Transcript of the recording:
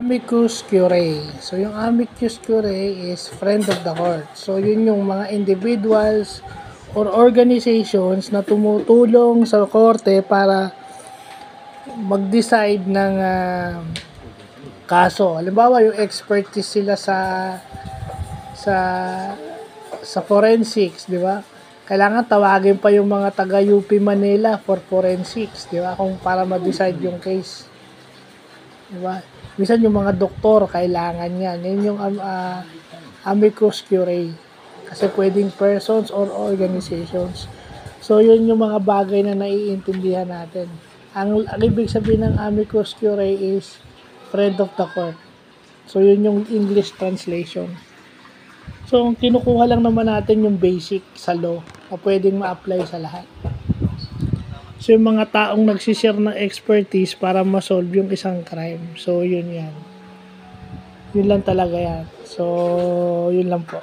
Amicus curiae. So, yung amicus curiae is friend of the court. So, yun yung mga individuals or organizations na tumutulong sa korte para mag-decide ng kaso. Halimbawa, yung expertise sila sa sa forensics, di ba? Kailangan tawagin pa yung mga taga UP Manila for forensics, di ba? Kung para ma-decide yung case. Di ba? Minsan yung mga doktor, kailangan yan. Yan yung amicus curiae. Kasi pwedeng persons or organizations. So, yun yung mga bagay na naiintindihan natin. Ang ibig sabihin ng amicus curiae is friend of the court. So, yun yung English translation. So, kinukuha lang naman natin yung basic sa law na pwedeng ma-apply sa lahat. So, yung mga taong nagsishare ng expertise para ma-solve yung isang crime. So, yun yan. Yun lang talaga yan. So, yun lang po.